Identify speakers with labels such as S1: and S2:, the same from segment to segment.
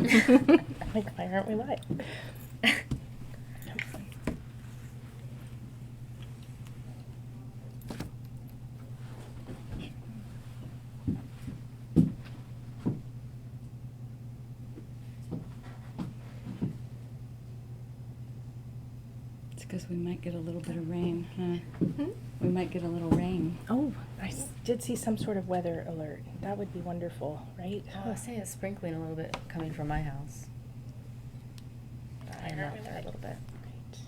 S1: Like, why aren't we live?
S2: It's because we might get a little bit of rain, huh?
S1: Mhm.
S2: We might get a little rain.
S1: Oh, did see some sort of weather alert. That would be wonderful, right?
S3: Oh, I say it's sprinkling a little bit coming from my house. I know there a little bit.
S1: Right.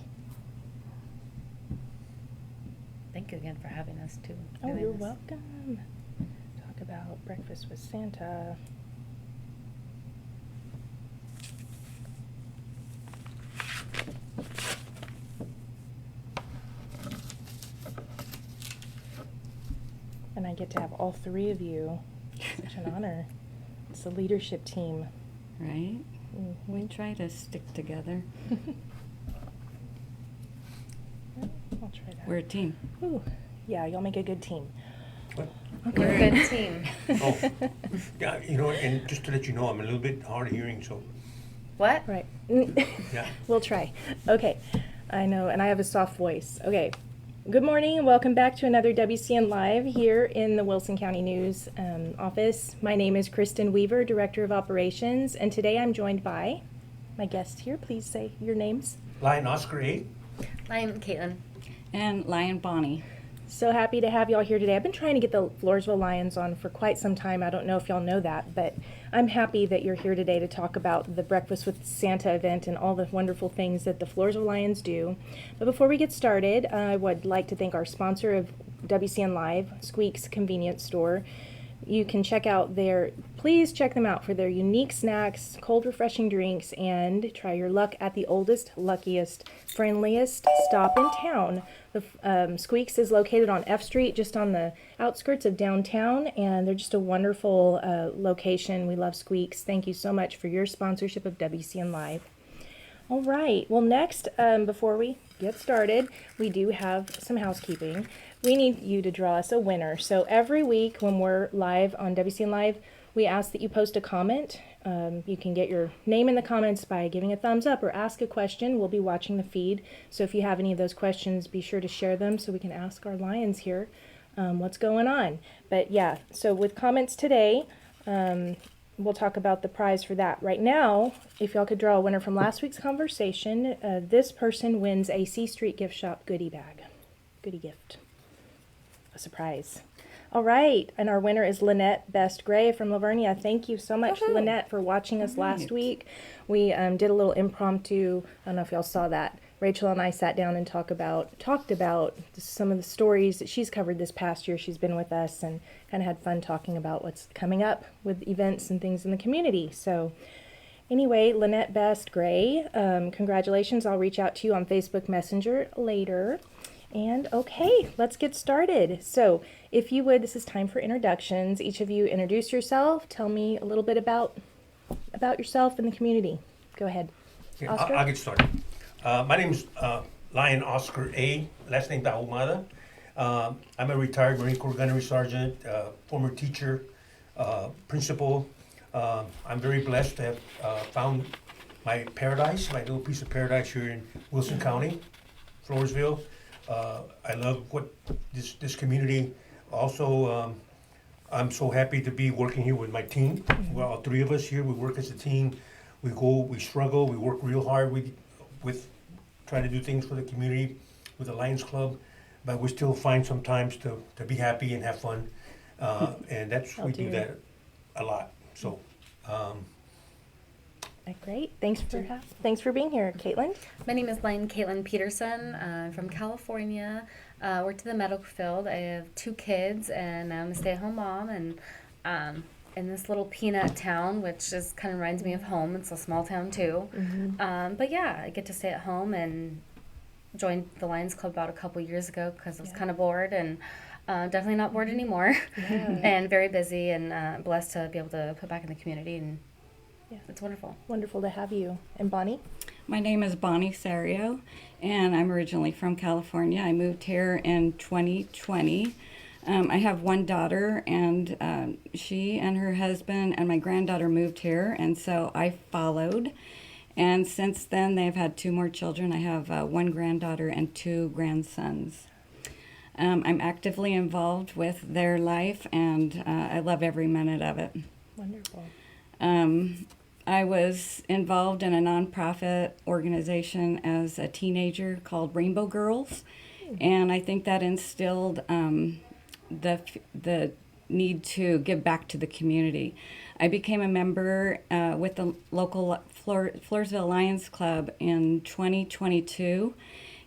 S3: Thank you again for having us too.
S1: Oh,
S3: doing
S1: you're
S3: this.
S1: welcome. Talk about breakfast with Santa. And I get to have all three of you. Such an honor. It's a leadership team.
S2: Right?
S1: Mhm.
S2: We try to stick together.
S1: I'll try that.
S2: We're a team.
S1: Ooh, yeah, y'all make a good team.
S4: What?
S3: We're a good team.
S4: Oh, yeah, and just to let you know, I'm a little bit hard of hearing, so,
S3: What?
S1: Right.
S4: yeah.
S1: We'll try. Okay. I know, and I have a soft voice. Okay. Good morning and welcome back to another WCN Live here in the Wilson County News office. My name is Kristen Weaver, Director of Operations, and today I'm joined by my guests here. Please say your names.
S4: Lion Oscar A.
S3: I'm Caitlin.
S2: And Lion Bonnie.
S1: So happy to have y'all here today. I've been trying to get the Floresville Lions on for quite some time. I don't know if y'all know that, but I'm happy that you're here today to talk about the Breakfast with Santa event and all the wonderful things that the Floresville Lions do. But before we get started, I would like to thank our sponsor of WCN Live, Squeak's Convenience Store. You can please check them out for their unique snacks, cold refreshing drinks, and try your luck at the oldest, luckiest, friendliest stop in town. The Squeaks is located on F Street, just on the outskirts of downtown, and they're just a wonderful location. We love Squeaks. Thank you so much for your sponsorship of WCN Live. All right, well next, before we get started, we do have some housekeeping. We need you to draw us a winner. So every week when we're live on WCN Live, we ask that you post a comment. You can get your name in the comments by giving a thumbs up or ask a question. We'll be watching the feed. So if you have any of those questions, be sure to share them so we can ask our Lions here what's going on. But yeah, so with comments today, we'll talk about the prize for that. Right now, if y'all could draw a winner from last week's conversation, this person wins a C Street Gift Shop goodie gift. A surprise. All right, and our winner is Lynette Best Gray from Lavernia. Thank you so much,
S3: Woohoo.
S1: Lynette, for watching us last
S2: Right.
S1: week. We did a little impromptu, I don't know if y'all saw that. Rachel and I sat down and talked about some of the stories that she's covered this past year. She's been with us and kind of had fun talking about what's coming up with events and things in the community. So anyway, Lynette Best Gray, congratulations. I'll reach out to you on Facebook Messenger later. And okay, let's get started. So if you would, this is time for introductions. Each of you introduce yourself. Tell me a little bit about yourself and the community. Go ahead.
S4: Yeah,
S1: Oscar?
S4: I'll get started. My name is Lion Oscar A., last name Tahumada. I'm a retired Marine Corps Gunnery Sergeant, former teacher, principal. I'm very blessed to have found my paradise, my little piece of paradise here in Wilson County, Floresville. I love what this community. Also, I'm so happy to be working here with my team. Well, all three of us here, we work as a team. We struggle, we work real hard with trying to do things for the community, with the Lions Club, but we still find some times to be happy and have fun. And we do that a lot. So,
S1: Great. Thanks for being here, Caitlin.
S3: My name is Caitlin Peterson. I'm from California. Worked in the medical field. I have 2 kids, and I'm a stay-at-home mom. And in this little peanut town, which is kind of reminds me of home. It's a small town too.
S1: Mm-hmm.
S3: But yeah, I get to stay at home and joined the Lions Club about a couple years ago because I was kind of bored and definitely not bored anymore. And very busy and blessed to be able to put back in the community, and it's wonderful.
S1: Wonderful to have you. And Bonnie?
S2: My name is Bonnie Sario, and I'm originally from California. I moved here in 2020. I have one daughter, and she and her husband and my granddaughter moved here, and so I followed. And since then, they've had two more children. I have one granddaughter and two grandsons. I'm actively involved with their life, and I love every minute of it.
S1: Wonderful.
S2: I was involved in a nonprofit organization as a teenager called Rainbow Girls, and I think that instilled the need to give back to the community. I became a member with the local Floresville Lions Club in 2022,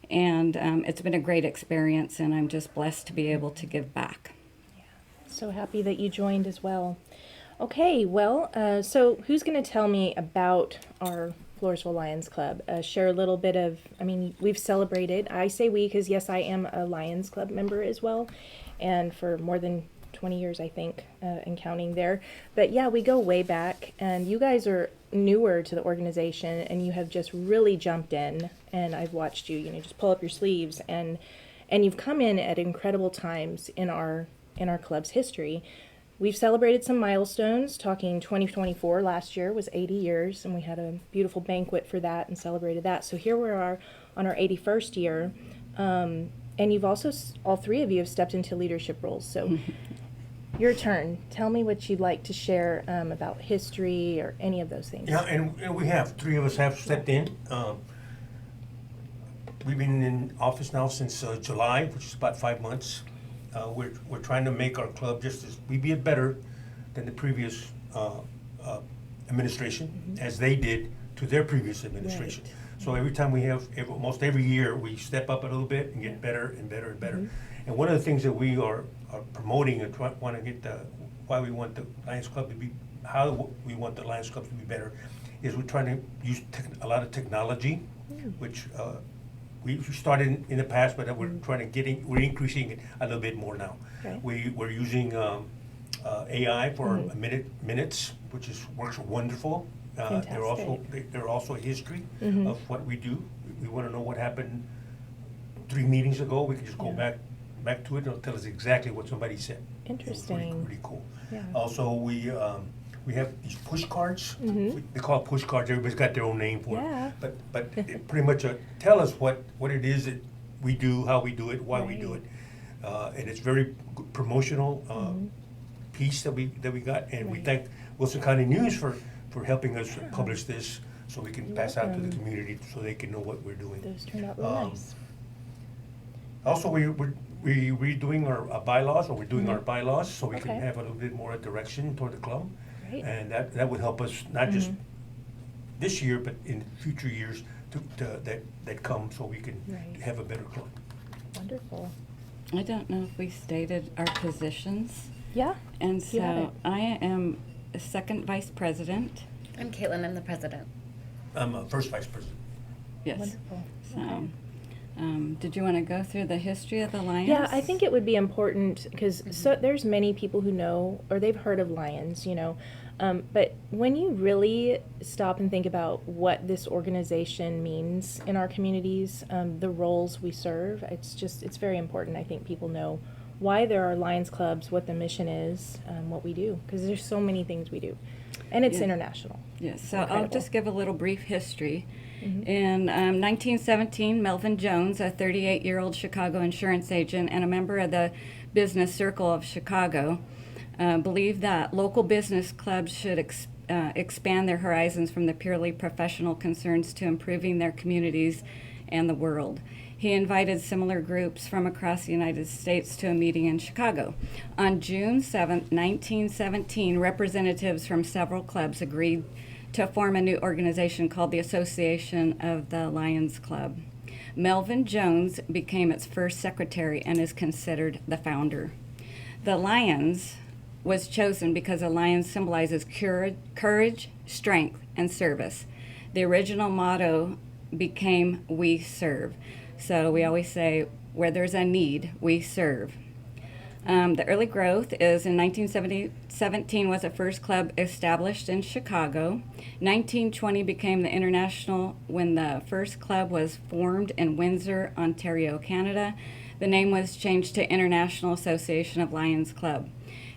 S2: and it's been a great experience, and I'm just blessed to be able to give back.
S1: So happy that you joined as well. Okay, well, so who's going to tell me about our Floresville Lions Club? Share a little bit of, I mean, we've celebrated. I say we because, yes, I am a Lions Club member as well, and for more than 20 years, I think, and counting there. But yeah, we go way back, and you guys are newer to the organization, and you have just really jumped in, and I've watched you, just pull up your sleeves, and you've come in at incredible times in our club's history. We've celebrated some milestones, talking 2024 last year was 80 years, and we had a beautiful banquet for that and celebrated that. So here we are on our 81st year, and you've also, all three of you have stepped into leadership roles. So your turn. Tell me what you'd like to share about history or any of those things.
S4: Yeah, and we have, three of us have stepped in. We've been in office now since July, which is about 5 months. We're trying to make our club just as we be it better than the previous administration, as they did to their previous administration.
S1: Right.
S4: So every time we have, almost every year, we step up a little bit and get better and better and better. And one of the things that we are promoting and want to get why we want the Lions Club to be, how we want the Lions Club to be better, is we're trying to use a lot of technology, which we started in the past, but we're trying to we're increasing it a little bit more now.
S1: Okay.
S4: We're using AI for minutes, which works wonderful. They're also a history of what we do. We want to know what happened 3 meetings ago. We can just go back to it, and it'll tell us exactly what somebody said.
S1: Interesting.
S4: Really cool.
S1: Yeah.
S4: Also, we have these push cards. They call it push cards. Everybody's got their own name for
S1: Yeah.
S4: it. But it pretty much tell us what it is that we do, how we do it, why we do it. And it's very good promotional piece that we got. And we thank Wilson County News for helping us publish this, so we can pass out to the community so they can know what we're doing.
S1: Those turned out really nice.
S4: Also, we're redoing our bylaws, or we're doing our bylaws, so we can
S1: Okay.
S4: have a little bit more direction toward the club.
S1: Great.
S4: And that would help us, not just this year, but in future years that come, so we can
S1: Right.
S4: have a better club.
S1: Wonderful.
S2: I don't know if we stated our positions,
S1: Yeah.
S2: and
S1: You have
S2: so
S1: it.
S2: I am a second vice president.
S3: I'm Caitlin. I'm the president.
S4: I'm a first vice president.
S2: Yes.
S1: Wonderful.
S2: So,
S1: Okay.
S2: did you want to go through the history of the Lions?
S1: Yeah, I think it would be important because there's many people who know or they've heard of Lions, but when you really stop and think about what this organization means in our communities, the roles we serve, it's very important. I think people know why there are Lions clubs, what the mission is, what we do, because there's so many things we do, and it's
S2: Yeah.
S1: international.
S2: Yes, so I'll
S1: Incredible.
S2: just give a little brief history. In 1917, Melvin Jones, a 38-year-old Chicago insurance agent and a member of the Business Circle of Chicago, believed that local business clubs should expand their horizons from the purely professional concerns to improving their communities and the world. He invited similar groups from across the United States to a meeting in Chicago. On June 7, 1917, representatives from several clubs agreed to form a new organization called the Association of the Lions Club. Melvin Jones became its first secretary and is considered the founder. The Lions was chosen because a lion symbolizes courage, strength, and service. The original motto became "We serve." So we always say, where there's a need, we serve. The early growth is in 1917 was the first club established in Chicago. 1920 became the international when the first club was formed in Windsor, Ontario, Canada. The name was changed to International Association of Lions Club.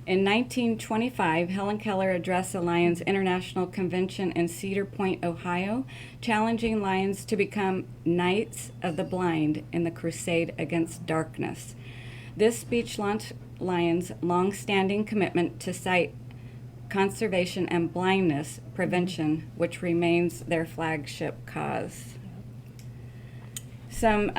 S2: In 1925, Helen Keller addressed the Lions International Convention in Cedar Point, Ohio, challenging Lions to become Knights of the Blind in the crusade against darkness. This speech launched Lions' long-standing commitment to sight conservation and blindness prevention, which remains their flagship cause. Some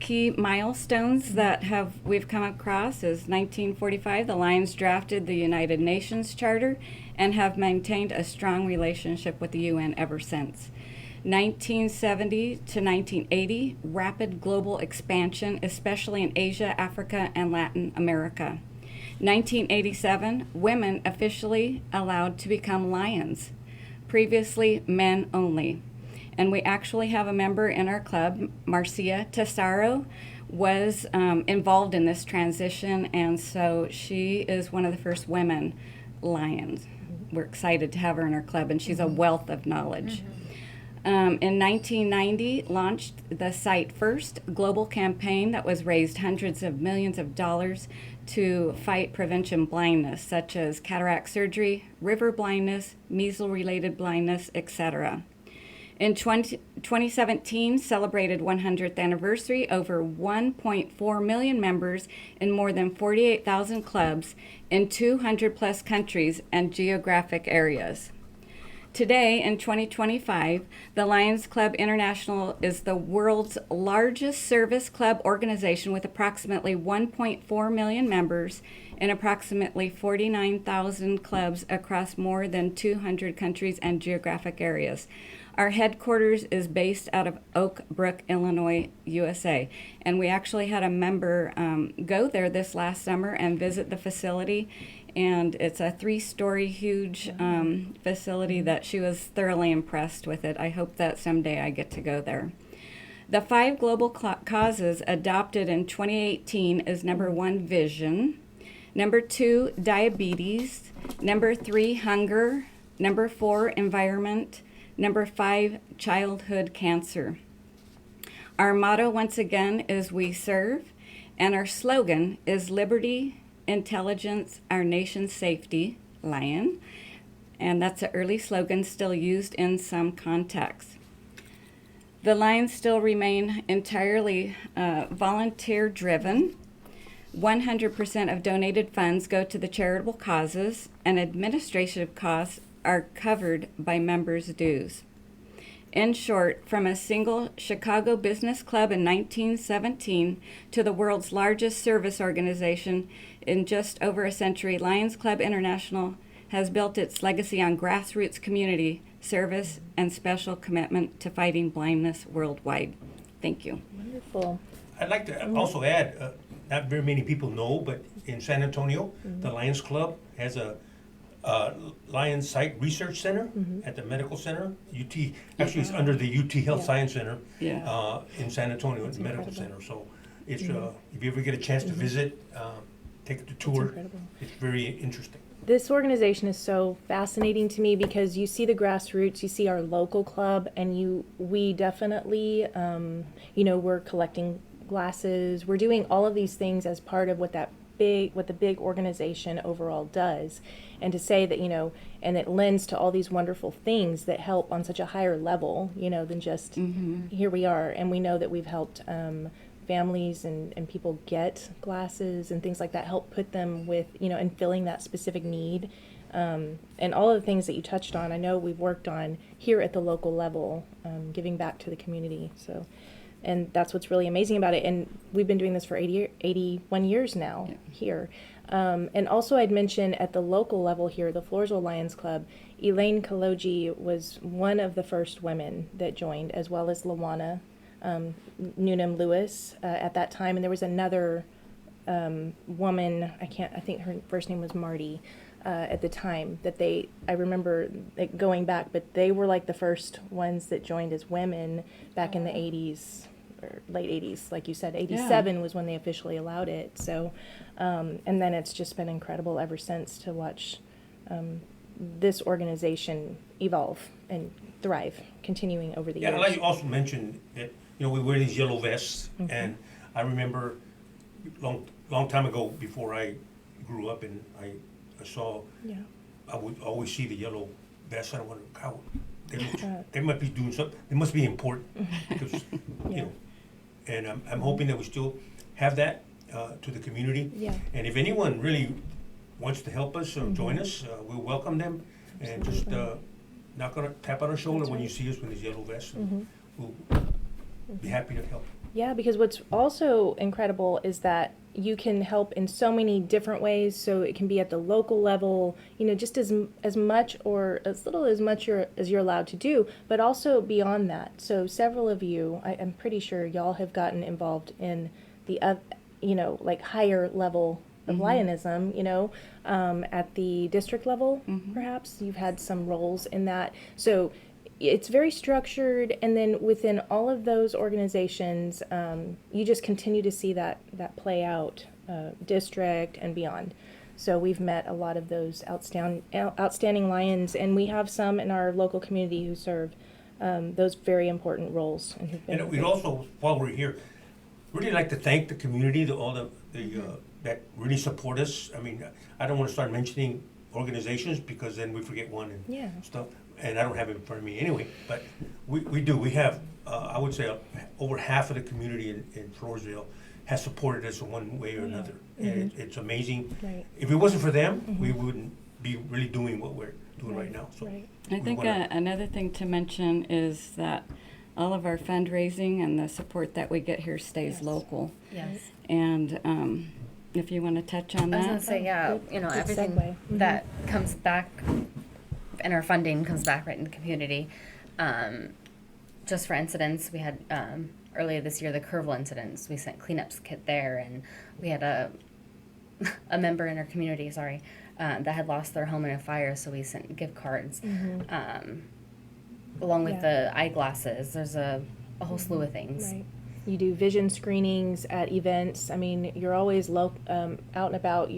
S2: key milestones that we've come across is 1945, the Lions drafted the United Nations Charter and have maintained a strong relationship with the UN ever since. 1970 to 1980, rapid global expansion, especially in Asia, Africa, and Latin America. 1987, women officially allowed to become Lions, previously men only. And we actually have a member in our club, Marcia Tesaro, was involved in this transition, and so she is one of the first women Lions. We're excited to have her in our club, and she's a wealth of knowledge. In 1990, launched the Sight First global campaign that was raised hundreds of millions of dollars to fight prevention blindness, such as cataract surgery, river blindness, measles-related blindness, etc. In 2017, celebrated 100th anniversary, over 1.4 million members in more than 48,000 clubs in 200 plus countries and geographic areas. Today, in 2025, the Lions Club International is the world's largest service club organization with approximately 1.4 million members in approximately 49,000 clubs across more than 200 countries and geographic areas. Our headquarters is based out of Oak Brook, Illinois, USA. And we actually had a member go there this last summer and visit the facility. And it's a 3-story huge facility that she was thoroughly impressed with it. I hope that someday I get to go there. The 5 global causes adopted in 2018 is number 1, vision. Number 2, diabetes. Number 3, hunger. Number 4, environment. Number 5, childhood cancer. Our motto, once again, is We Serve, and our slogan is Liberty, Intelligence, Our Nation's Safety, Lion. And that's an early slogan still used in some contexts. The Lions still remain entirely volunteer-driven. 100% of donated funds go to the charitable causes, and administrative costs are covered by members' dues. In short, from a single Chicago business club in 1917 to the world's largest service organization in just over a century, Lions Club International has built its legacy on grassroots community service and special commitment to fighting blindness worldwide. Thank you.
S1: Wonderful.
S4: I'd like to also add, not very many people know, but in San Antonio, the Lions Club has a Lions Sight Research Center at the Medical Center. UT, actually it's under the UT Health Science Center in San Antonio at the Medical Center. So it's, if you ever get a chance to visit, take the tour. It's very interesting.
S1: This organization is so fascinating to me because you see the grassroots, you see our local club, and we definitely, we're collecting glasses. We're doing all of these things as part of what the big organization overall does. And to say that, and it lends to all these wonderful things that help on such a higher level, than just here we are. And we know that we've helped families and people get glasses and things like that, help put them with, and filling that specific need. And all of the things that you touched on, I know we've worked on here at the local level, giving back to the community. So, and that's what's really amazing about it. And we've been doing this for 81 years now here. And also I'd mention at the local level here, the Floresville Lions Club, Elaine Kaloji was one of the first women that joined, as well as Lawana Noonan Lewis at that time. And there was another woman, I think her first name was Marty, at the time that I remember going back, but they were like the first ones that joined as women back in the 80s or late 80s, like you said. 87 was when they officially allowed it. So, and then it's just been incredible ever since to watch this organization evolve and thrive, continuing over the years.
S4: Yeah, I'd like to also mention that, we wear these yellow vests, and I remember long time ago, before I grew up, and I saw,
S1: Yeah.
S4: I would always see the yellow vest. I wonder how
S1: Uh,
S4: they might be doing something. They must be important because
S1: Yeah.
S4: you know. And I'm hoping that we still have that to the community.
S1: Yeah.
S4: And if anyone really wants to help us or join us, we'll welcome them. And just
S1: Absolutely.
S4: tap on our shoulder
S1: That's
S4: when you
S1: right.
S4: see us with these yellow vests. And
S1: Mhm.
S4: we'll be happy to help.
S1: Yeah, because what's also incredible is that you can help in so many different ways. So it can be at the local level, just as much or as little as much as you're allowed to do, but also beyond that. So several of you, I'm pretty sure y'all have gotten involved in the, like higher level of Lionism, at the district level, perhaps. You've had some roles in that. So it's very structured, and then within all of those organizations, you just continue to see that play out, district and beyond. So we've met a lot of those outstanding Lions, and we have some in our local community who serve those very important roles. And who've been
S4: And we'd also, while we're here, really like to thank the community, all the that really support us. I mean, I don't want to start mentioning organizations because then we forget one and
S1: Yeah.
S4: stuff. And I don't have it in front of me anyway, but we do. We have, I would say, over half of the community in Floresville has supported us in one way or another. And it's amazing.
S1: Right.
S4: If it wasn't for them, we wouldn't be really doing what we're doing right now. So
S1: Right.
S2: I
S4: we
S2: think
S4: wanna-
S2: another thing to mention is that all of our fundraising and the support that we get here stays
S1: Yes.
S2: local.
S3: Yes.
S2: And if you want to touch on
S3: I was
S2: that.
S3: gonna say, yeah,
S1: good
S3: everything
S1: segue.
S3: that comes back, and our funding comes back right in the community. Just for incidents, we had earlier this year the Kerrville incidents. We sent cleanups kit there, and we had a member in our community, that had lost their home in a fire, so we sent gift cards, along with
S1: Yeah.
S3: the eyeglasses. There's a whole slew of things.
S1: Right. You do vision screenings at events. I mean, you're always out and about.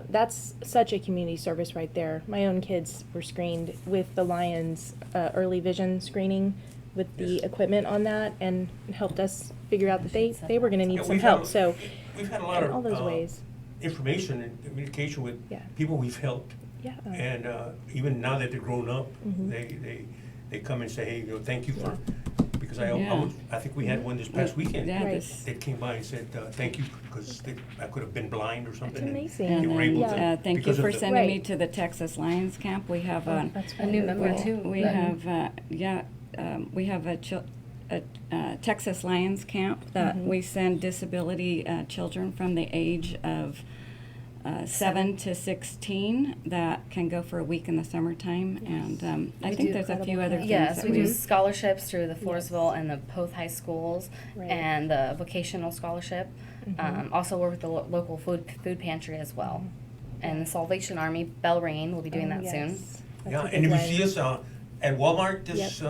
S1: That's such a community service right there. My own kids were screened with the Lions early vision screening with the
S4: Yes.
S1: equipment on that, and helped us figure out that they were going to need
S4: Yeah,
S1: some
S4: we've
S1: help.
S4: had-
S1: So
S4: we've had a lot
S1: in all
S4: of
S1: those ways.
S4: information and communication with
S1: Yeah.
S4: people we've helped.
S1: Yeah.
S4: And even now that they're grown up,
S1: Mhm.
S4: they come and say, hey, thank you for, because
S2: Yeah.
S4: I think we had one this past weekend.
S2: Yeah,
S1: Right.
S2: this,
S4: They came by and said, thank you, because I could have been blind or something.
S1: That's
S4: and
S1: amazing.
S4: They
S2: and
S4: were
S2: then,
S4: able
S1: Yeah.
S4: to.
S2: thank you
S4: because of
S2: for
S4: the-
S2: sending me
S1: Right.
S2: to the Texas Lions Camp. We have
S1: That's
S3: A new
S1: right.
S3: member
S2: we-
S3: too.
S2: We have, we have a Texas Lions Camp that we send disability children from the age of 7 to 16 that can go for a week in the summertime. And I
S3: We
S2: think
S3: do
S2: there's a few
S1: incredible
S2: other
S1: things.
S2: things
S3: Yes,
S2: that
S3: we do
S1: Mhm.
S3: scholarships through the Floresville and the Poth High Schools,
S1: Right.
S3: and the vocational scholarship. Also work with the local food pantry as well, and the Salvation Army Belrain will be doing
S1: Oh,
S3: that soon.
S1: yes. That's
S4: Yeah,
S1: a
S4: and
S1: big
S4: if you
S1: one.
S4: see us at Walmart this,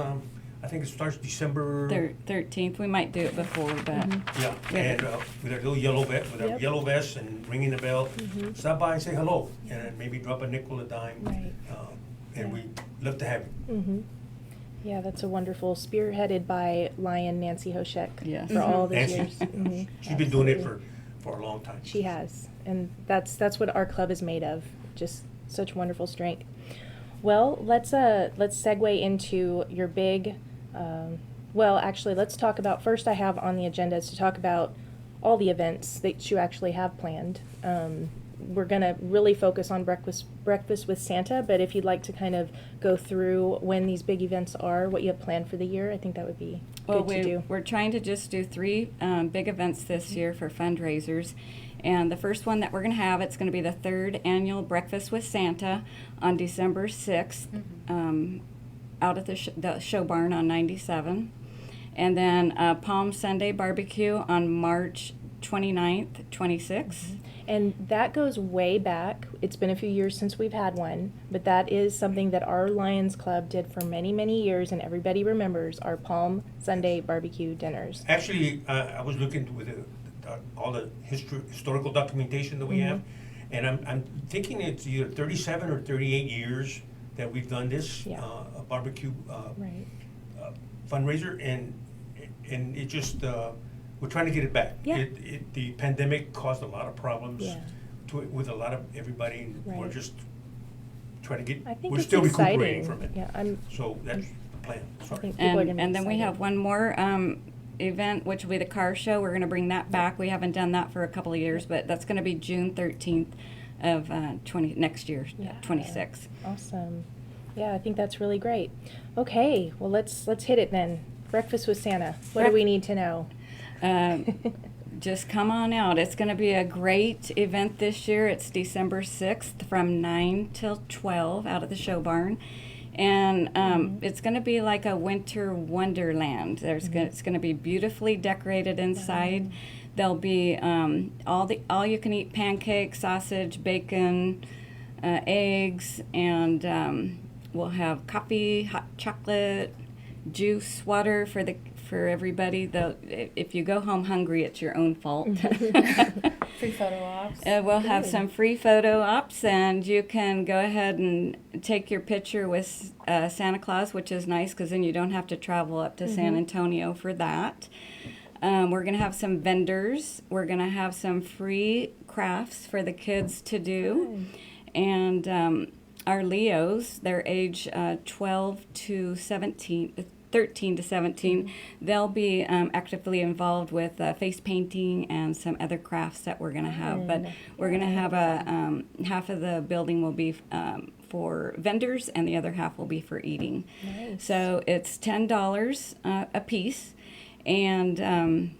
S4: I think it starts December.
S2: 13th. We might do it before, but
S4: Yeah,
S2: Yeah.
S4: and with our little yellow vest, with our
S1: Yep.
S4: yellow vest and ringing the bell, stop by and say hello, and then maybe drop a nickel, a dime.
S1: Right.
S4: And
S1: Yeah.
S4: we love to have you.
S1: Mm-hmm. Yeah, that's a wonderful, spearheaded by Lion Nancy Hoshek
S2: Yes.
S1: for all those
S4: Nancy,
S1: years. Mhm.
S4: she's been doing it
S1: Absolutely.
S4: for a long time.
S1: She has, and that's what our club is made of. Just such wonderful strength. Well, let's segue into your big. Well, actually, let's talk about first. I have on the agenda is to talk about all the events that you actually have planned. We're gonna really focus on breakfast with Santa, but if you'd like to kind of go through when these big events are, what you have planned for the year, I think that would be
S2: well,
S1: good to do.
S2: we're trying to just do 3 big events this year for fundraisers. And the first one that we're going to have, it's going to be the 3rd annual Breakfast with Santa on December 6th, out at the show barn on 97. And then Palm Sunday barbecue on March 29th, 26th.
S1: And that goes way back. It's been a few years since we've had one, but that is something that our Lions Club did for many, many years, and everybody remembers our Palm Sunday barbecue dinners.
S4: Actually, I was looking with all the historical documentation that we have, and I'm thinking it's either 37 or 38 years that we've done this
S1: Yeah.
S4: a barbecue
S1: Right.
S4: fundraiser, and it just we're trying to get it back.
S1: Yeah.
S4: The pandemic caused a lot of problems
S1: Yeah.
S4: with a lot of everybody, and we're
S1: Right.
S4: just trying to get,
S1: I think
S4: we're
S1: it's
S4: still
S1: exciting.
S4: recuperating from it.
S1: Yeah,
S4: So that's the plan,
S1: I
S4: sorry.
S1: think people are gonna be
S2: And then we
S1: excited.
S2: have one more event, which will be the car show. We're going to bring that back. We haven't done that for a couple of years, but that's going to be June 13th of next year,
S1: Yeah.
S2: 26.
S1: Awesome. Yeah, I think that's really great. Okay, well let's hit it then. Breakfast with Santa. What do we need to know?
S2: Just come on out. It's going to be a great event this year. It's December 6th from 9 till 12 out at the show barn. And it's going to be like a winter wonderland. It's going to be beautifully decorated inside. There'll be all you can eat pancakes, sausage, bacon, eggs, and we'll have coffee, hot chocolate, juice, water for everybody. Though if you go home hungry, it's your own fault.
S3: Free photo ops.
S2: We'll have
S1: Good.
S2: some free photo ops, and you can go ahead and take your picture with Santa Claus, which is nice because then you don't have to travel up to San Antonio for that. We're going to have some vendors. We're going to have some free crafts for the kids to do. And our Leos, they're age 13 to 17, they'll be actively involved with face painting and some other crafts that we're going to have. But we're going to have half of the building will be for vendors and the other half will be for eating.
S1: Nice.
S2: So it's $10 a piece. And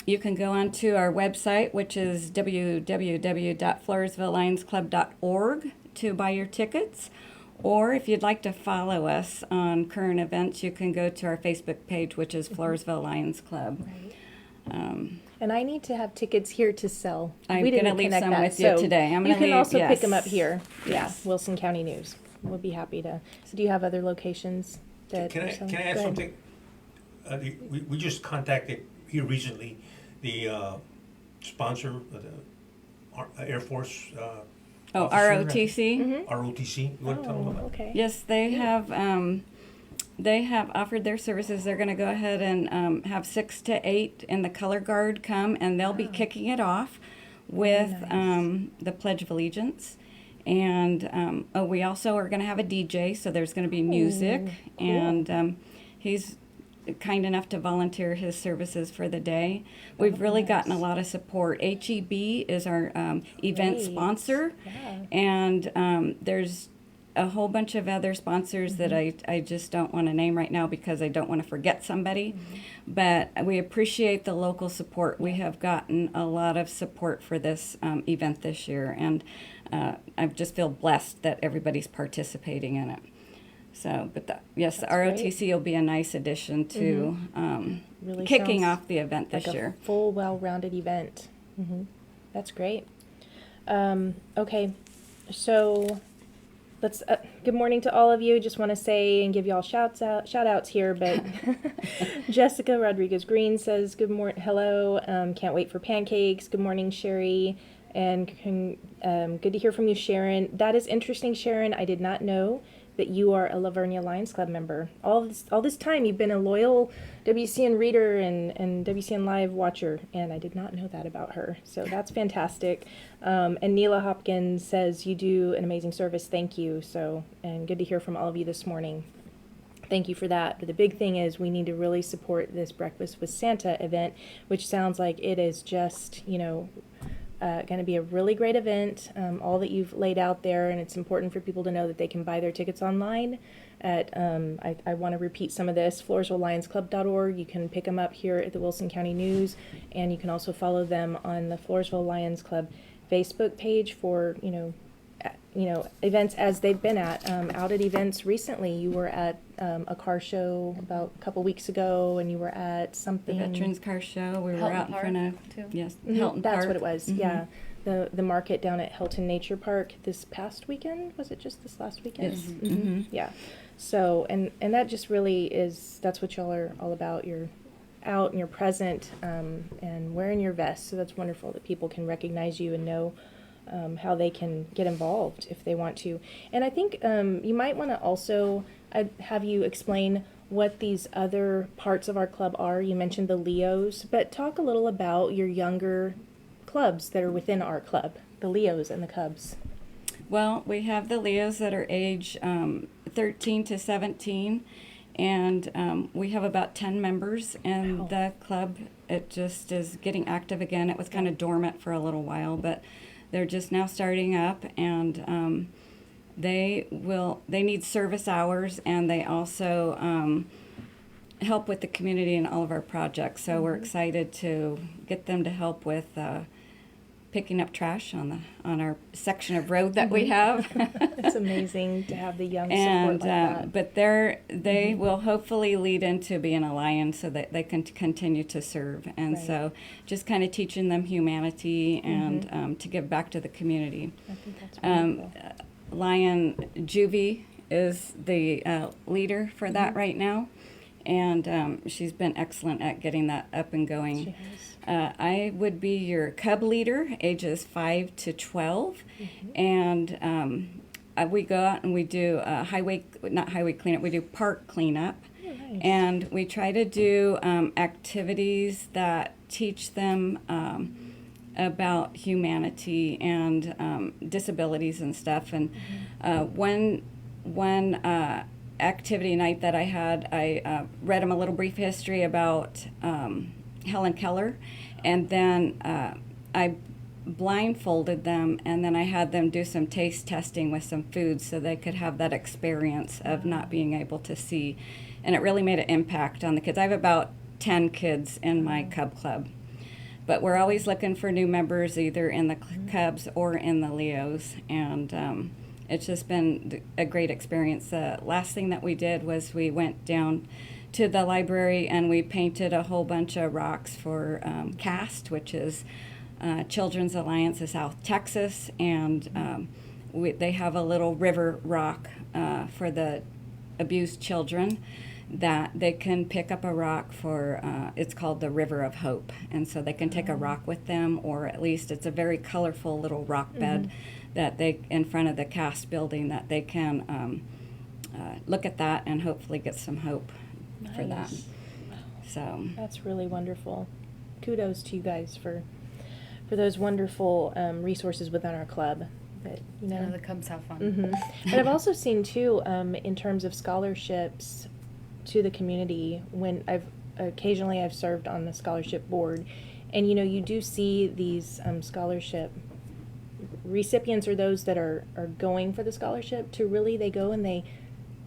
S2: you can go onto our website, which is www.floresvillelionsclub.org to buy your tickets. Or if you'd like to follow us on current events, you can go to our Facebook page, which is Floresville Lions Club.
S1: And I need to have tickets here to sell.
S2: I'm
S1: We
S2: gonna
S1: didn't
S2: leave
S1: connect
S2: some
S1: that,
S2: with you
S1: so
S2: today. I'm
S1: you
S2: gonna
S1: can
S2: leave-
S1: also pick them
S2: yes.
S1: up here.
S2: Yes.
S1: Yeah, Wilson County News. We'll be happy to. So do you have other locations that
S4: Can
S1: are
S4: I
S1: selling?
S4: add
S1: Go ahead.
S4: something? We just contacted here recently the sponsor of the Air Force. officer.
S2: ROTC?
S4: ROTC. You want to tell them
S1: Oh,
S4: about?
S1: okay.
S2: Yes, they have offered their services. They're going to go ahead and have 6 to 8 in the color guard come, and they'll be kicking it off with
S1: nice.
S2: the Pledge of Allegiance. And we also are going to have a DJ, so there's going to be music.
S1: cool.
S2: And he's kind enough to volunteer his services for the day. We've really gotten a lot of support. HEB is our event
S1: Great.
S2: sponsor.
S1: Yeah.
S2: And there's a whole bunch of other sponsors that I just don't want to name right now because I don't want to forget somebody. But we appreciate the local support. We have gotten a lot of support for this event this year. And I just feel blessed that everybody's participating in it. So, but yes, the
S1: That's
S2: ROTC will be a nice addition to
S1: Really
S2: kicking
S1: sounds
S2: off the event this
S1: like
S2: year.
S1: a full, well-rounded event. That's great. Okay, so let's. Good morning to all of you. Just want to say and give y'all shout outs here. But Jessica Rodriguez Green says good morning. Hello. Can't wait for pancakes. Good morning, Sherry. And good to hear from you, Sharon. That is interesting, Sharon. I did not know that you are a Lavernia Lions Club member. All this time you've been a loyal WCN reader and WCN Live watcher, and I did not know that about her. So that's fantastic. And Neela Hopkins says you do an amazing service. Thank you. So, and good to hear from all of you this morning. Thank you for that. But the big thing is we need to really support this Breakfast with Santa event, which sounds like it is just, going to be a really great event, all that you've laid out there, and it's important for people to know that they can buy their tickets online at, I want to repeat some of this, floresvillelionsclub.org. You can pick them up here at the Wilson County News, and you can also follow them on the Floresville Lions Club Facebook page for, events as they've been at. Out at events recently, you were at a car show about a couple weeks ago, and you were at
S2: The
S1: something.
S2: Veterans Car Show, we were
S3: Hilton
S2: out in
S3: Park,
S2: front of,
S3: too.
S2: yes,
S1: Mhm,
S2: Hilton
S1: that's
S2: Park.
S1: what it was. Yeah, the market down at Hilton Nature Park this past weekend. Was it just this last weekend?
S2: Yes.
S1: Mhm. Yeah. So and that just really is, that's what y'all are all about. You're out and you're present and wearing your vest. So that's wonderful that people can recognize you and know how they can get involved if they want to. And I think you might want to also have you explain what these other parts of our club are. You mentioned the Leos, but talk a little about your younger clubs that are within our club, the Leos and the Cubs.
S2: Well, we have the Leos that are age 13 to 17, and we have about 10 members in
S1: Wow.
S2: the club. It just is getting active again. It was kind of dormant for a little while, but they're just now starting up, and they need service hours, and they also help with the community and all of our projects. So we're excited to get them to help with picking up trash on our section of road that we have.
S1: It's amazing to have the young
S2: And
S1: support like that.
S2: but they will hopefully lead into being a Lion so that they can continue to serve. And
S1: Right.
S2: so just kind of teaching them humanity and to give back to the community.
S1: I think that's wonderful.
S2: Lion Juvie is the leader for that right now, and she's been excellent at getting that up and going.
S1: She has.
S2: I would be your cub leader, ages 5 to 12, and we go out and we do not highway cleanup, we do park cleanup,
S1: Oh, nice.
S2: and we try to do activities that teach them about humanity and disabilities and stuff. And one activity night that I had, I read them a little brief history about Helen Keller, and then I blindfolded them, and then I had them do some taste testing with some foods so they could have that experience of not being able to see. And it really made an impact on the kids. I have about 10 kids in my Cub Club. But we're always looking for new members, either in the Cubs or in the Leos, and it's just been a great experience. The last thing that we did was we went down to the library and we painted a whole bunch of rocks for CAST, which is Children's Alliance of South Texas, and they have a little river rock for the abused children that they can pick up a rock for, it's called the River of Hope. And so they can take a rock with them, or at least it's a very colorful little rock bed that they, in front of the CAST building, that they can look at that and hopefully get some hope for that.
S1: Nice.
S2: So,
S1: That's really wonderful. Kudos to you guys for those wonderful resources within our club. That you
S3: I know
S1: know.
S3: the Cubs have fun.
S1: But I've also seen too, in terms of scholarships to the community, when I've served on the scholarship board, and you do see these scholarship recipients, or those that are going for the scholarship, to really, they go and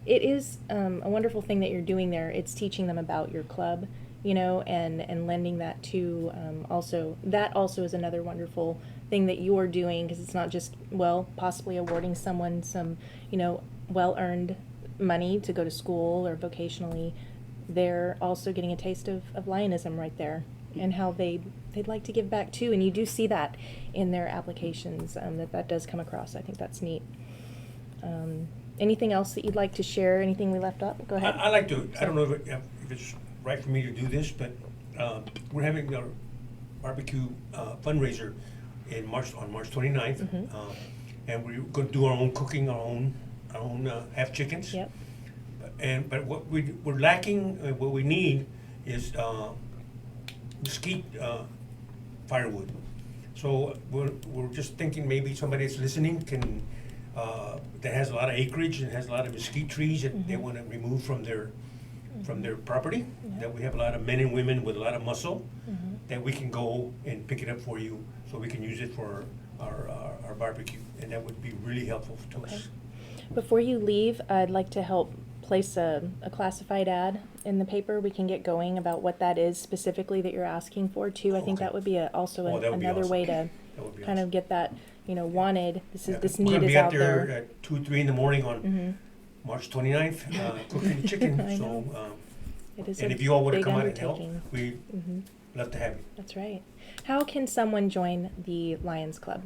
S1: it is a wonderful thing that you're doing there. It's teaching them about your club, and lending that to also, that also is another wonderful thing that you're doing, because it's not just, possibly awarding someone some, well-earned money to go to school or vocationally. They're also getting a taste of Lionism right there, and how they'd like to give back too. And you do see that in their applications, that does come across. I think that's neat. Anything else that you'd like to share? Anything we left up? Go ahead.
S4: I like to, I don't know if it's right for me to do this, but we're having our barbecue fundraiser on March 29th. And we're going to do our own cooking, our own half chickens.
S1: Yep.
S4: But what we're lacking, what we need is mesquite firewood. So we're just thinking maybe somebody that's listening can, that has a lot of acreage and has a lot of mesquite trees that they want to remove from their property. That we have a lot of men and women with a lot of muscle, that we can go and pick it up for you, so we can use it for our barbecue, and that would be really helpful to us.
S1: Before you leave, I'd like to help place a classified ad in the paper. We can get going about what that is specifically that you're asking for too. I think
S4: Okay.
S1: that would be also
S4: Oh, that would be
S1: another
S4: awesome.
S1: way to
S4: That would be
S1: kind
S4: awesome.
S1: of get that, wanted. This
S4: Yeah,
S1: this
S4: we're
S1: need
S4: gonna
S1: is
S4: be
S1: out
S4: out there
S1: there.
S4: at 2-3 in the morning on March 29th, cooking the chicken.
S1: I
S4: So,
S1: know. It is
S4: and
S1: a
S4: if you all want to
S1: big
S4: come out and help,
S1: undertaking.
S4: we'd love to have you.
S1: That's right. How can someone join the Lions Club?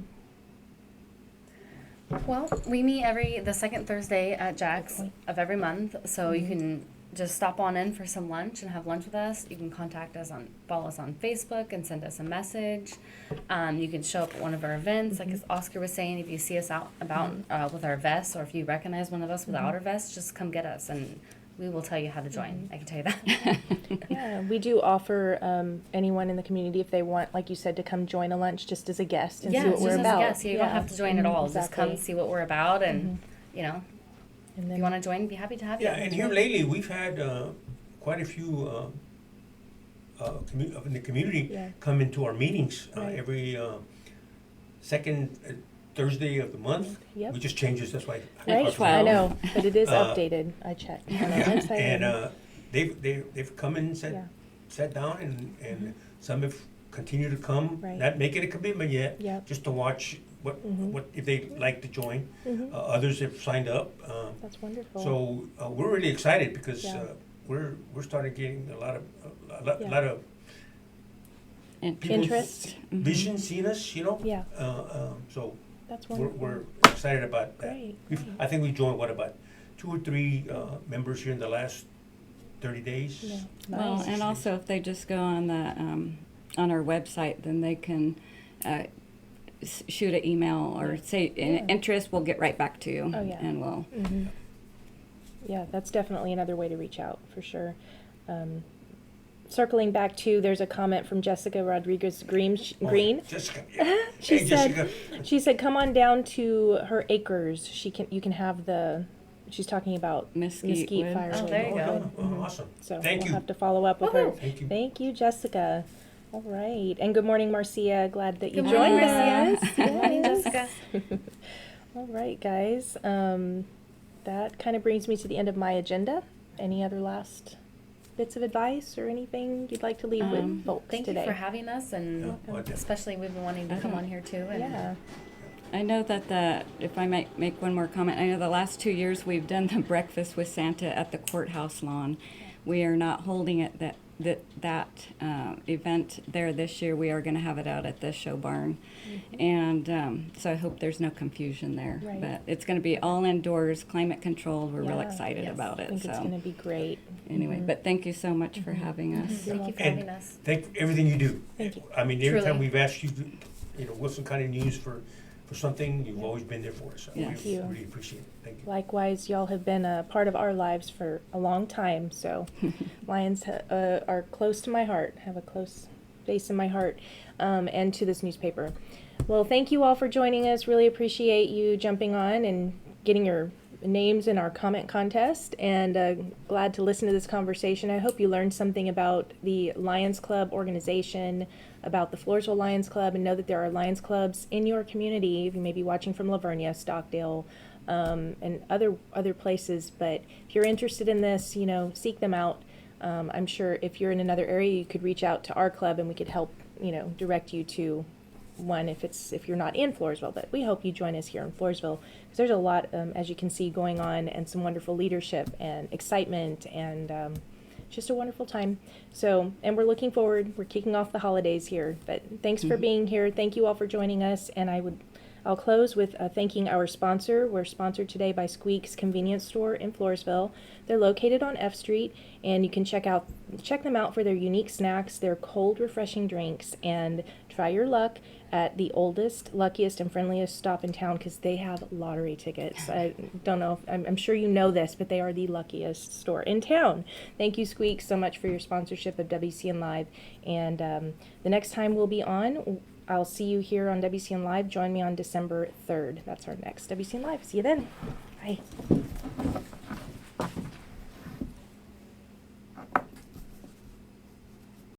S3: Well, we meet the second Thursday at Jack's of every month, so you can just stop on in for some lunch and have lunch with us. You can follow us on Facebook and send us a message. You can show up at one of our events, like as Oscar was saying. If you see us out about with our vests, or if you recognize one of us without our vests, just come get us, and we will tell you how to join. I can tell you that.
S1: Yeah, we do offer anyone in the community, if they want, like you said, to come join a lunch just as a guest and see what
S3: just
S1: we're
S3: as a
S1: about.
S3: guest. You don't have to join at all. Just come
S1: Exactly.
S3: see what we're about, and you know,
S1: And
S3: if you want to join, be happy to have you.
S4: Yeah, and here lately, we've had quite a few in the community
S1: Yeah.
S4: come into our meetings
S1: Right.
S4: every second Thursday of the month.
S1: Yep.
S4: We just changed this, that's why.
S1: Right,
S2: H12.
S1: I know, but it is
S4: Uh,
S1: updated. I checked on our website.
S4: And they've come in and
S1: Yeah.
S4: sat down, and some have continued to come,
S1: Right.
S4: not making a commitment yet,
S1: Yep.
S4: just to watch what if they like to join.
S1: Mhm.
S4: Others have signed up.
S1: That's wonderful.
S4: So we're really excited because
S1: Yeah.
S4: we're starting getting a lot
S1: Yeah.
S4: of people
S1: Interest.
S4: vision seeing us,
S1: Yeah.
S4: So
S1: That's
S4: we're
S1: wonderful.
S4: excited about that.
S1: Great.
S4: I think we joined about 2 or 3 members here in the last 30 days.
S1: Yeah.
S2: Well,
S1: Nice.
S2: and also if they just go on the on our website, then they can shoot an email or say
S1: Yeah.
S2: interest. We'll get right back to you,
S1: Oh, yeah.
S2: and we'll.
S1: Mhm. Yeah, that's definitely another way to reach out for sure. Circling back to, there's a comment from Jessica Rodriguez Green.
S4: Jessica. Yeah.
S1: She
S4: Hey,
S1: said,
S4: Jessica.
S1: she said, come on down to her acres. You can have the. She's talking about
S2: Mesquite wood.
S1: firewood.
S3: Oh, there you go.
S1: wood. Mhm.
S4: Awesome.
S1: So
S4: Thank
S1: we'll
S4: you.
S1: have to follow up with her.
S3: Woohoo.
S4: Thank you.
S1: Thank you, Jessica. All right, and good morning, Marcia. Glad that you
S3: Good
S1: joined
S3: morning,
S1: us.
S3: Marcia. Good morning,
S1: Yes.
S3: Jessica.
S1: All right, guys. That kind of brings me to the end of my agenda. Any other last bits of advice or anything you'd like to leave with folks
S3: Thank
S1: today?
S3: you for having us, and
S4: Yeah, well,
S3: especially we've been wanting to come on here too. And
S1: Yeah.
S2: I know that if I might make one more comment, I know the last 2 years we've done the breakfast with Santa at the courthouse lawn. We are not holding it that event there this year. We are going to have it out at the show barn, and so I hope there's no confusion there.
S1: Right.
S2: But it's going to be all indoors, climate controlled. We're real
S1: Yeah.
S2: excited
S3: Yes.
S2: about
S1: I
S2: it.
S1: think it's
S2: So
S1: going to be great.
S2: anyway, but thank you so much for having us.
S3: thank you for
S4: And
S3: having us.
S4: thank you for everything you do.
S1: Thank you.
S4: I mean, every
S3: Truly.
S4: time we've asked you to, what's some kind of news for something, you've always been there for us. So
S2: Yes.
S4: we
S1: Thank you.
S4: really appreciate it. Thank you.
S1: Likewise, y'all have been a part of our lives for a long time. So, Lions are close to my heart, have a close place in my heart, and to this newspaper. Well, thank you all for joining us. Really appreciate you jumping on and getting your names in our comment contest, and glad to listen to this conversation. I hope you learned something about the Lions Club organization, about the Floresville Lions Club, and know that there are Lions Clubs in your community. You may be watching from Lavernia, Stockdale, and other places, but if you're interested in this, seek them out. I'm sure if you're in another area, you could reach out to our club and we could help, direct you to one if you're not in Floresville. But we hope you join us here in Floresville, because there's a lot, as you can see, going on, and some wonderful leadership and excitement, and just a wonderful time. So, and we're looking forward. We're kicking off the holidays here, but thanks for being here. Thank you all for joining us, and I'll close with thanking our sponsor. We're sponsored today by Squeak's Convenience Store in Floresville. They're located on F Street, and you can check them out for their unique snacks, their cold, refreshing drinks, and try your luck at the oldest, luckiest, and friendliest stop in town, because they have lottery tickets. I don't know, I'm sure you know this, but they are the luckiest store in town. Thank you, Squeak, so much for your sponsorship of WCN Live. And the next time we'll be on, I'll see you here on WCN Live. Join me on December 3rd. That's our next WCN Live. See you then. Bye.